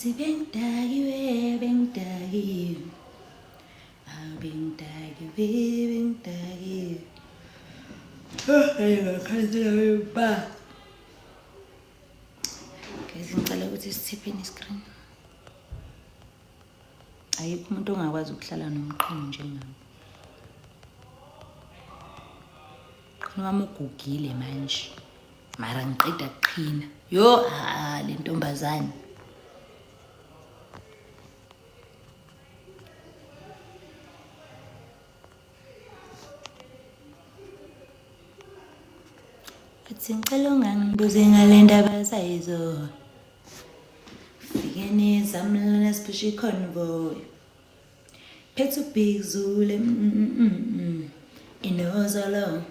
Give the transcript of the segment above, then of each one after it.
Bengdagiwe, bengdagiwe. Bengdagiwe, bengdagiwe. Hayi ngakhathela ba. Guys, ngicela ukuthi sithipheni iscreen. Ayikho umuntu ongakwazi ukuhlala nomqhino njengami. Qhino wami ugugile manje. Mara ngiqeda kuqhina. Yo, le ntombazane. Athi ngicela ungangibuze ngale ndaba zayizo. Fikeni zamlana siphisha iconvoy. Phethu big zule. Inozalo.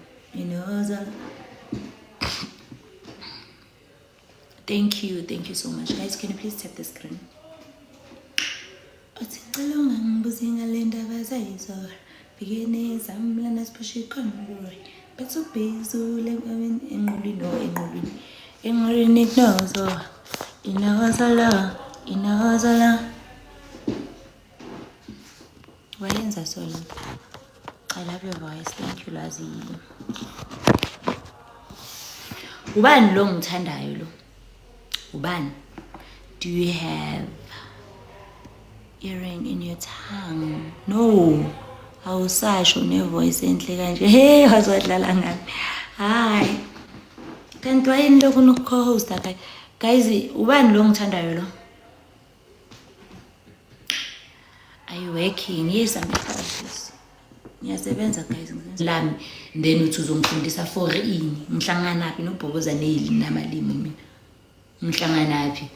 Thank you so much. Guys, can you please tap the screen? Athi ngicela ungangibuze ngale ndaba zayizo. Fikeni zamlana siphisha iconvoy. Phethu big zule enqulini inozalo. Wayenza solo. I love your voice. Thank you, Lazi. Ubani lo ngithandayo lo? Ubani? Do you have earring in your tongue? No. Awusasho ne-voice enhle kanje. Hey, wazodlala ngani? Hayi. Kanti wayini lokhu noku-co-hosta guys? Guys, ubani lo ngithandayo lo? Are you working? Yes, I'm at office. Ngiyasebenza guys, lami then uthi uzongifundisa for ini? Ngihlanganaphi nobhoboza neli namalimi mina? Ngihlanganaphi?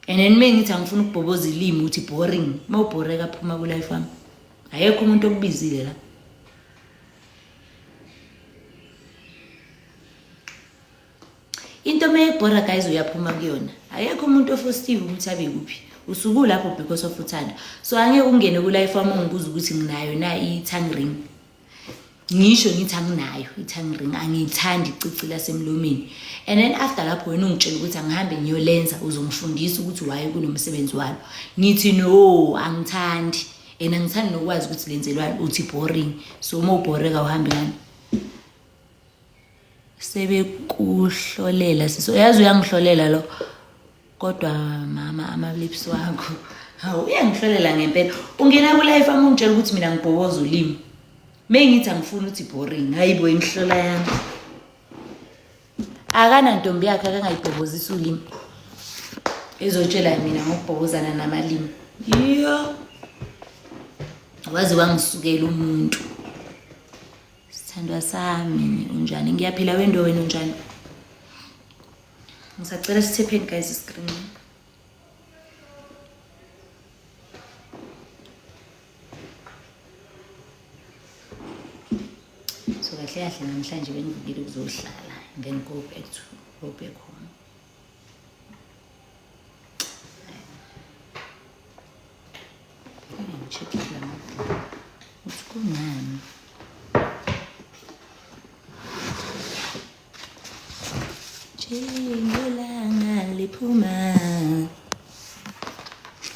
And then mengithi angifuna ukubhoboza ilimi uthi boring. Mawubhoreka phuma ku life wami. Ayekho umuntu okubizile la. Into meyibhora guys uyaphuma kuyona. Ayekho umuntu ofostiwe ukuthi abe kuphi. Usuku lapho because of uthanda. So angeke ungene ku life wami ungibuza ukuthi nginayo na i-tongue ring. Ngisho ngithi anginayo i-tongue ring, angiyithandi icici lasemlomeni. And then after lapho wena ungitshela ukuthi angihambe ngiyolenza uzongifundisa ukuthi why kunomsebenzi walo. Ngithi no, angithandi. And angithandi nokwazi ukuthi lenzelwani uthi boring. So uma ubhoreka uhambe ngani? Sebekuhlolela siso. Yazi uyangihlolela lo. Kodwa mama ama-lips wakho. Hawu uyangihlolela ngempela. Ungena ku life wami ungitshela ukuthi mina ngibhoboza ulimi. Mengithi angifuni ukuthi boring. Hayibo ingihlola yami. Akana ntombi yakhe akangayibhobozisa ulimi. Ezotshela mina ngokubhobozana namalimi. Yo. Wazi wangisukela umuntu. Sithandwa sami unjani? Ngiyaphila wendo wena unjani? Ngisacela sithipheni guys iscreen. So kahle namhlanje bengivukile ukuzohlala then go back home. Check it out. What's going on? Ngelanga liphuma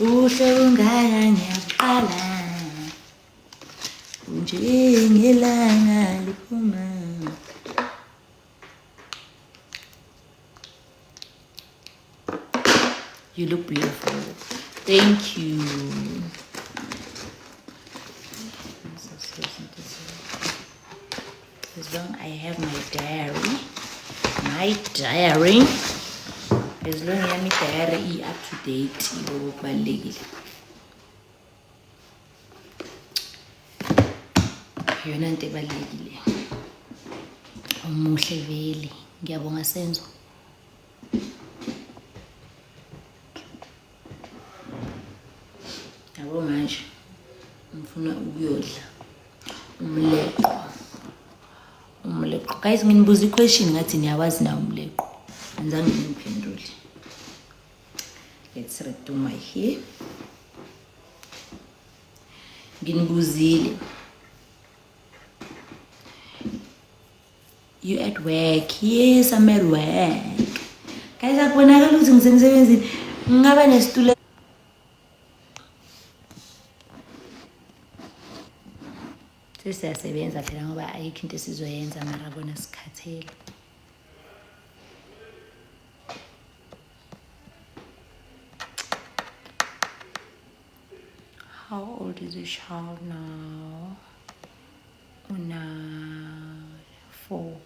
uhle ungaka ngiyaqala ngelanga liphuma. You look beautiful. Thank you. As long I have my diary. As long as my diary is up to date, ibokubalekile. Yona into ebalekile. Umuhle vele. Ngiyabonga Senzo. Yabo manje ngifuna ukuyodla umleqwa. Guys, nginibuza question ngathi niyawazi na umleqwa. Anzange ngiphendule. Let's redo my hair. Nginibuzile. You at work? Yes, I'm at work. Guys, akubonakala ukuthi ngisemsebenzini. Ngingaba nesitulo Sesiyasebenza phela ngoba ayikho into esizoyenza mara bona sikhathele. How old is the child now? Una 4.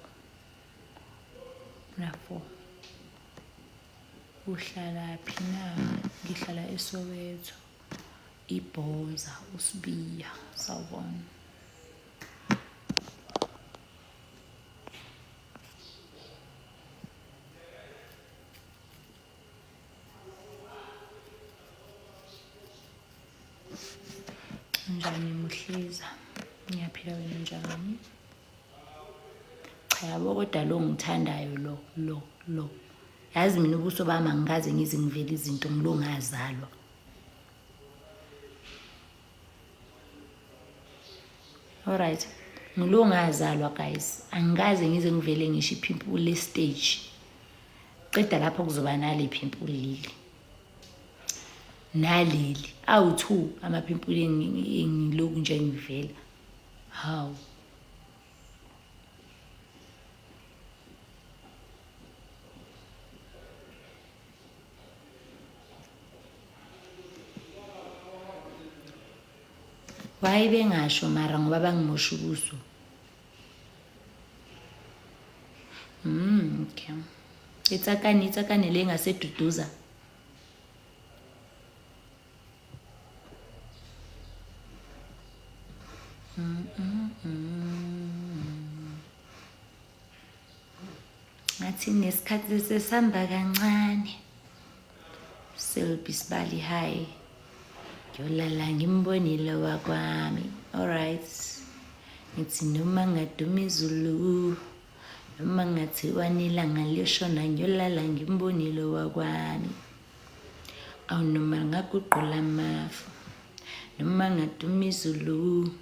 Uhlala phi na? Ngihlala eSoweto. Ibhoza uSibiya. Sawubona. Njani Muhliza? Ngiyaphila wena njani? Cha yabo kodwa lo ngithandayo lo. Yazi mina ubuso bami angikaze ngize ngivele izinto ngilo ngazalwa. Alright. Ngilo ngazalwa guys. Angikaze ngize ngivele ngisho iphimpulo le stage. Qeda lapho kuzoba nale iphimpulo leli. Naleli awu2 amapimpulo engiloku nje ngivela. Hawu. Why bengasho mara ngoba bangimosha ubuso. Okay. Itsakane le ngaseduduza. Ngathi nesikhathi sesihamba kancane. Selby Sibali hi. Yolala ngimbonile wakwami. Alright. Ngithi noma ngaduma izulu. Noma ngathiwa nilanga lishona ngiyolala ngimbonile wakwami. Awu noma ngaguqula amafu. Noma ngaduma izulu.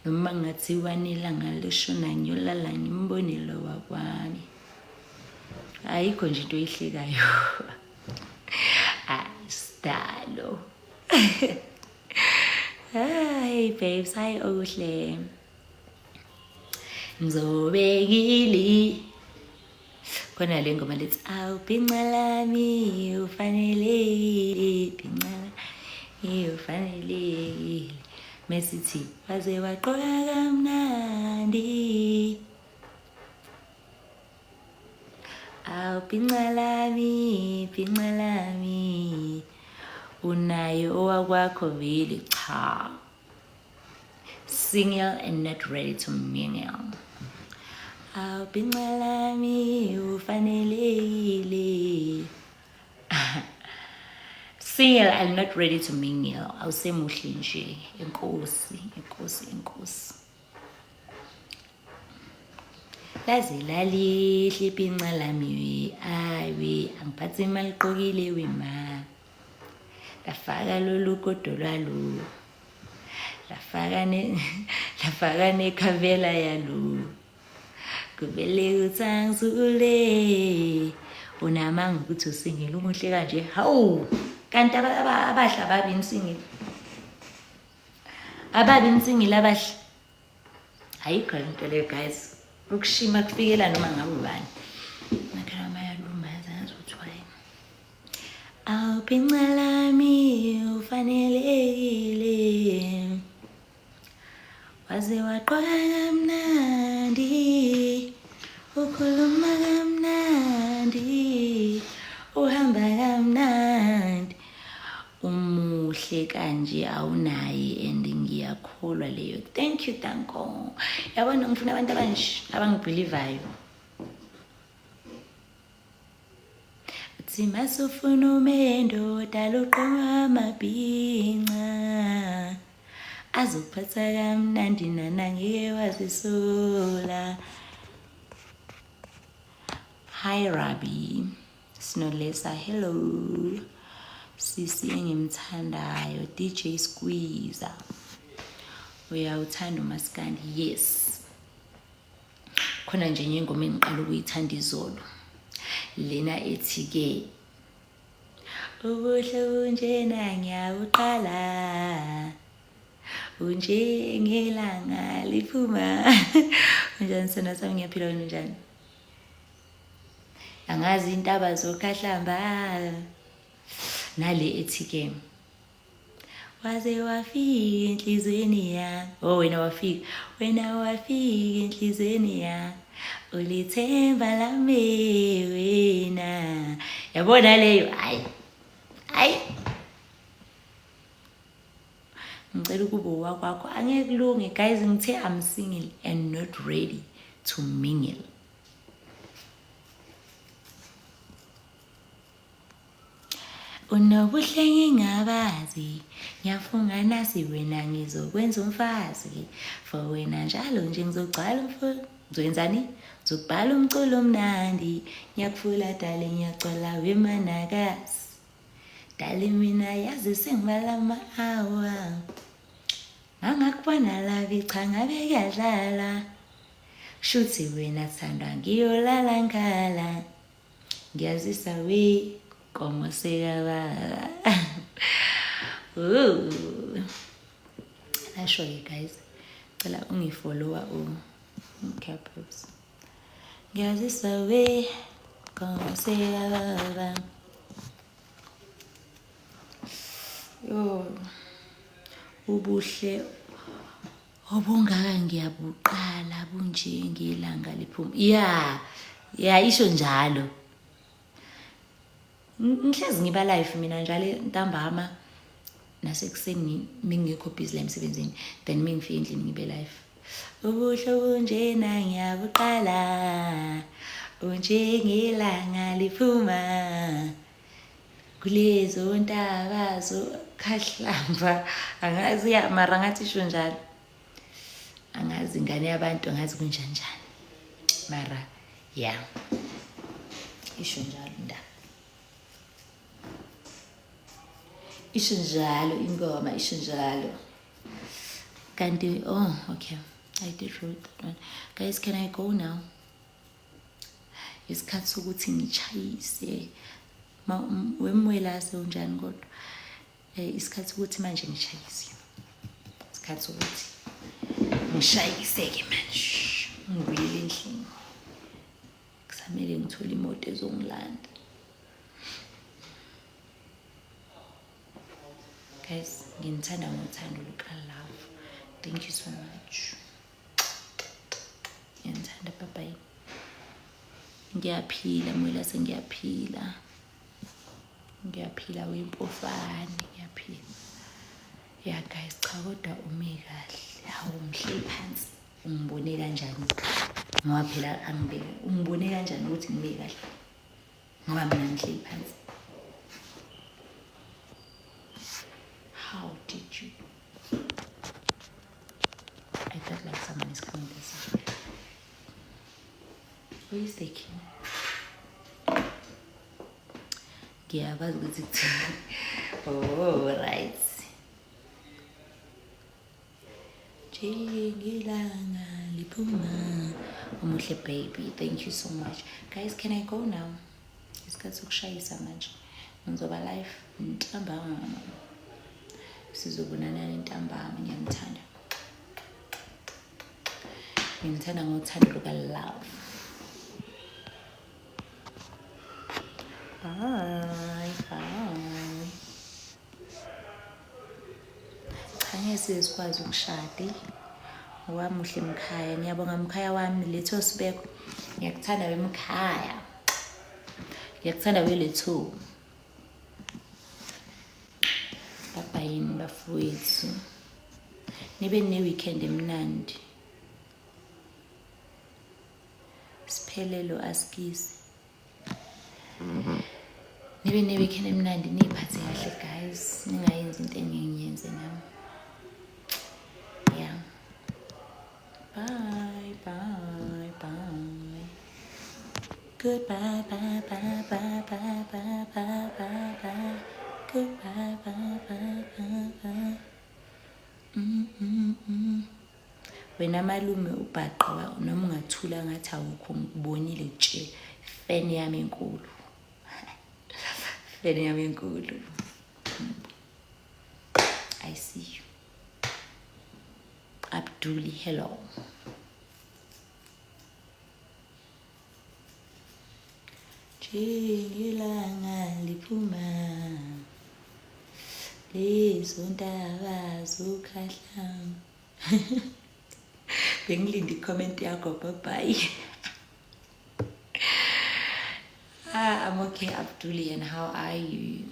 Noma ngathiwa nilanga lishona ngiyolala ngimbonile wakwami. Ayikho nje into eyihlekayo. Stalo. Hey babes, hi okuhle. Ngizobekili. Khona le ngoma lethi awubhinqa lami ufanele bhinqa ufanele mesithi waze waqoka kamnandi. Awubhinqa lami unayo owakwakho vele cha. Single and not ready to mingle. Awubhinqa lami ufanelekile. Single and not ready to mingle. Awusemuhle nje. Enkosi. Laze lalihle ibhinqa lami ayiwe angiphathi imali qoqile wema. Lafaka lolu godo lwalo. Lafaka nekhavela yalo. Kubele utsangizule. Unamanga ukuthi usingile umuhle kanje. Hawu. Kanti abahla ababi insingile. Ababi insingile abahla. Ayikho into le guys. Ukushima kufikela noma ngabe ubani. Makhala mayaluma azazuthiwa. Awubhinqa lami ufanelekile. Waze waqoka kamnandi. Ukhuluma kamnandi. Uhamba kamnandi. Umuhle kanje awunayi and ngiyakholwa leyo. Thank you Danko. Yabona ngifuna abantu abanje abangibelievayo. Uthi masufuna umendo daloqoma amabhinqa. Azophatha kamnandi nana ngeke wazisola. Hi Rabbi. Snolesa hello. Sisi engimthandayo DJ Squeezer. Uyawuthanda uMaskandi? Yes. Khona nje ingoma engiqala ukuyithanda izolo. Lena ethi ke ubuhle bunjena ngiyawuqala. unjengelanga liphuma. Unjani sona sami, ngiyaphila wena unjani? Angazi intaba zokhahlamba nale ethi-ke waze wafika enhlizweni ya. Oh, wena wafika enhlizweni ya, ulithemba lami wena. Yabona leyo? Hayi ngicela ukuba owakwakho angeke kulunge. Guys, ngithe I'm single and not ready to mingle. Unobuhle ngingabazi, ngiyafunga nasi wena ngizokwenza umfazi. For wena njalo nje ngizogcwala ngizowenzani? Ngizobhala umculo omnandi, ngiyakufula dale ngiyagcwala wemanakazi. Dale mina yazi sengibala ama-hour, ngangakubona la bicha ngabe kuyadlala. Shuthi wena thandwa ngiyolala ngala, ngiyazisa we como sekabala. Nasho ke guys, cela ungifollowa uCapers. Ngiyazisa we como sekabala. Ubuhle obungaka ngiyabuqala bunjengelanga liphuma. Ya isho njalo. Ngihlezi ngiba live mina njalo ntambama nasekuseni mingekho busy la emsebenzini, then mingifika endlini ngibe live. Ubuhle bunjena ngiyabuqala bunjengelanga liphuma kulezo ntaba zokhahlamba. Angazi mara ngathi isho njalo. Angazi ingane yabantu angazi kunjani mara isho njalo ndaba. Isho njalo ingoma, isho njalo. Kanti okay, I did wrote that one. Guys, can I go now? Isikhathi sokuthi ngichayise. Wemwela unjani kodwa? Isikhathi sokuthi manje ngichayise. Isikhathi sokuthi ngishayise-ke manje. Ngibuyele endlini. Kusamele ngithole imoto ezongilanda. Guys, nginithanda ngothando luka-love. Thank you so much. Nginithanda, bye-bye. Ngiyaphila mwela, sengiyaphila. Ngiyaphila wempofane, ngiyaphila. Yeah guys, cha kodwa ume kahle. Hawu ngihleli phansi. Ungibone kanjani? Ngoba phela angibeke. Ungibone kanjani ukuthi ngibe kahle? Ngoba mina ngihleli phansi. How did you? I felt like someone is coming this way. Who is the king? Ngiyabazi ukuthi kuthini. Oh, right. Njengelanga liphuma. Umuhle baby, thank you so much. Guys, can I go now? Isikhathi sokushayisa manje. Ngizoba live ntambama. Sizobonana ntambama, ngiyamthanda. Ngimthanda ngothando luka-love. Bye. Cha ngeke sikwazi ukushada. Wamuhle Mkhaya, ngiyabonga Mkhaya wami Letho Sibeko. Ngiyakuthanda weMkhaya. Ngiyakuthanda weLetho. Bye yini bafowethu. Nibe ne-weekend emnandi. Siphelelo askisi. Nibe ne-weekend emnandi, niphathe kahle guys. Ningayenzi into engingenze nami. Yeah. Bye. Goodbye, bye. Goodbye, bye. Wena malume ubhaqa noma ungathula ngathi awukho ngibonile nje. Fan yami enkulu. I see you. Abduli, hello. Ilanga liphuma lezontaba zokhahla. Bengilinde i-comment yakho, bye. I'm okay, Abduli, and how are you?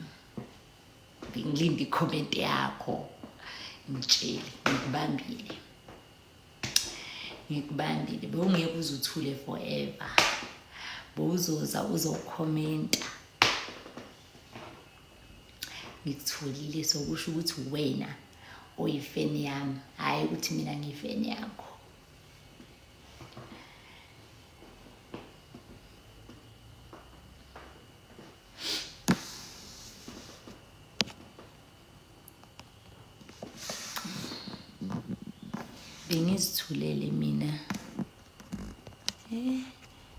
Bengilinde i-comment yakho. Ngitshele, ngikubambile. Bewungeke uzuthule forever. Bowuzoza uzokhomenta. Ngikutholile sokusho ukuthi wena oyifeni yami, hayi ukuthi mina ngiyifeni yakho.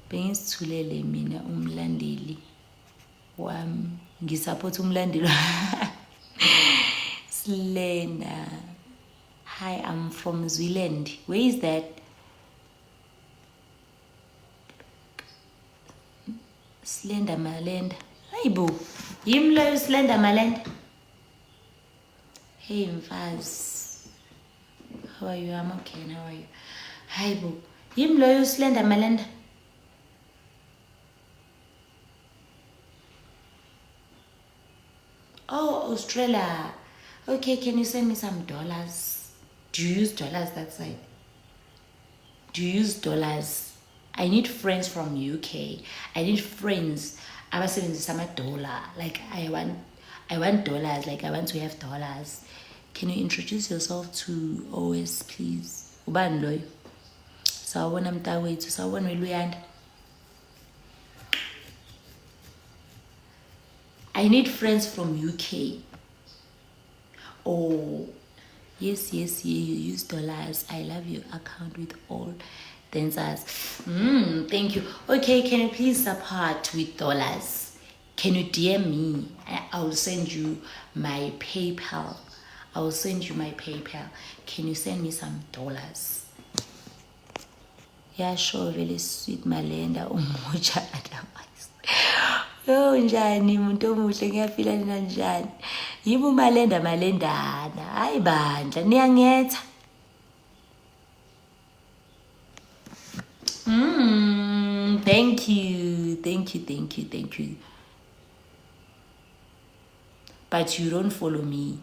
Bengizithulele mina umlandeli wami. Ngisupport umlandeli. Slender. Hi, I'm from Zealand. Where is that? Slender Malenda. Hey boo. Yimlo Slender Malenda. Hey Mfaz. How are you? I'm okay. And how are you? Hi boo. Yimlo Slender Malenda. Oh, Australia. Okay, can you send me some dollars? Do you use dollars that side? Do you use dollars? I need friends from UK. I need friends. I'm dollar. Like I want dollars. Like I want to have dollars. Can you introduce yourself to OS, please? Ubani loyo? Sawubona mntakwethu, sawubona weluyanda. I need friends from UK. Oh, yes, you use dollars. I love your account with all dancers. Thank you. Okay, can you please support with dollars? Can you DM me? I'll send you my PayPal. Can you send me some dollars? Yeah, sure, very sweet Malenda umucha otherwise. Yo njani muntu omuhle ngiyafila nina njani? Yibo malendana. Hayi bandla niyangetha. Thank you. But you don't follow me.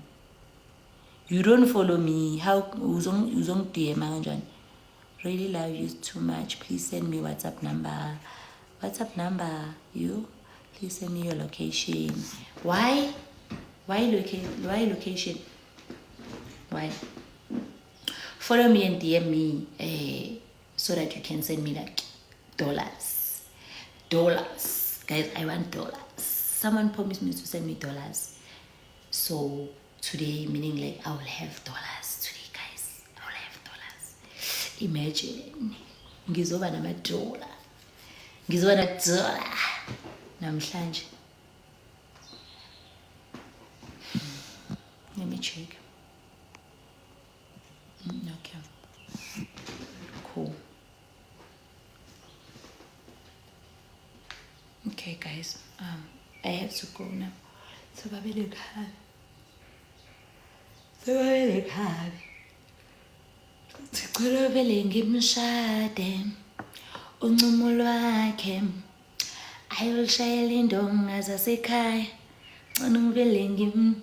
How uzong DM kanjani? Really love you too much. Please send me WhatsApp number. You please send me your location. Why location? Why? Follow me and DM me so that you can send me like dollars. Guys, I want dollars. Someone promised me to send me dollars. So today, meaning like I will have dollars today, guys. I will have dollars. Imagine. Ngizoba namadola. Namhlanje. Let me check. Okay. Cool. Okay, guys. I have to go now. So babele khabe. Sicela vele ngimshade. Uncumo lwakhe. Ayolishayela indonga zasekhaya. Ngicela ngivele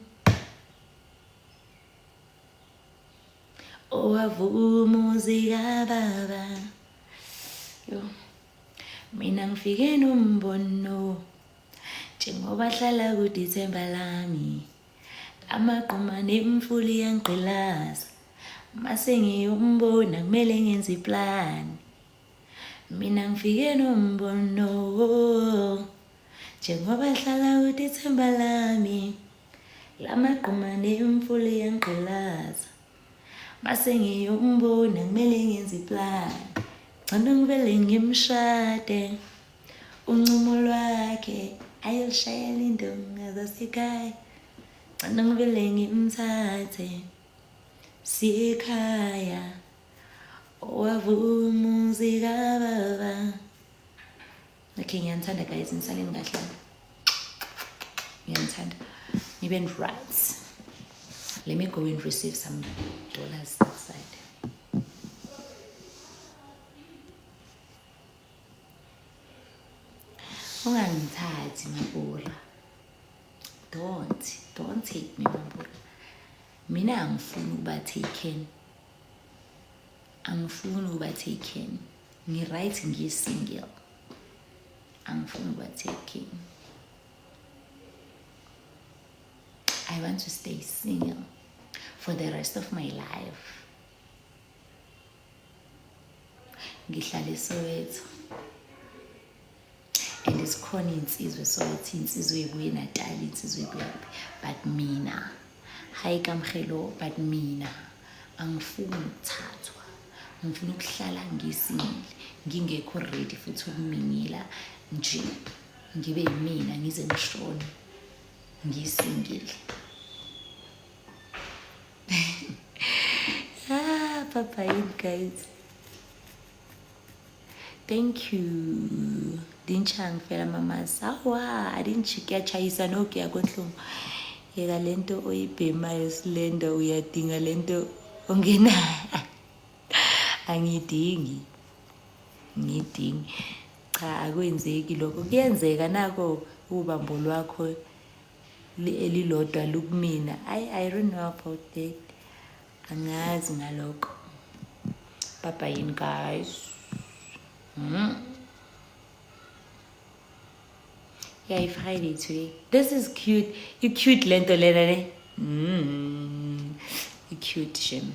owavuma uzika baba. Yo. Mina ngifike nombono. Njengoba hlala kuDisemba lami. Amaqhuma nemfuli yangiqilaza. Mase ngiyombona kumele ngenze iplan. Mina ngifike nombono. Njengoba hlala kuDisemba lami. Lamaqhuma nemfuli yangiqilaza. Mase ngiyombona kumele ngenze iplan. Ngicela ngivele ngimshade. Uncumo lwakhe ayolishayela indonga zasekhaya. Ngicela ngivele ngimthathe. sikhaya wavuma zikababa. Okay, ngiyanithanda guys, nisaleni kahle. Ngiyanithanda. Nibe right. Let me go and receive some dollars outside. Ungangithathi Mabura. Don't take me Mabura. Mina angifuni ukuba taken. Angifuni ukuba taken. Ngi-right ngi-single. Angifuni ukuba taken. I want to stay single for the rest of my life. Ngihlale Soweto. And isikhona insizwe Soweto, insizwe ebuye Natal, insizwe ebuyaphi. But mina, hayi kamkhelo, but mina angifuni ukuthathwa. Ngifuna ukuhlala ngisingle, ngingekho ready futhi ukumingila nje. Ngibe yimina ngize ngishone ngisingle. Papa, guys. Thank you. Dinchang fela mama sawa. I didn't chayisa no kya kotlong. Yeka lento oyibhema yesilendo uyadinga lento ongena. Angidingi. Ngidingi. Cha akwenzeki lokho. Kuyenzeka nako ubambo lwakho elilodwa lukumina. I don't know about that. Angazi ngalokho. Bye bye guys. Yeah, it's Friday today. This is cute. You cute lento lena. You cute Jim.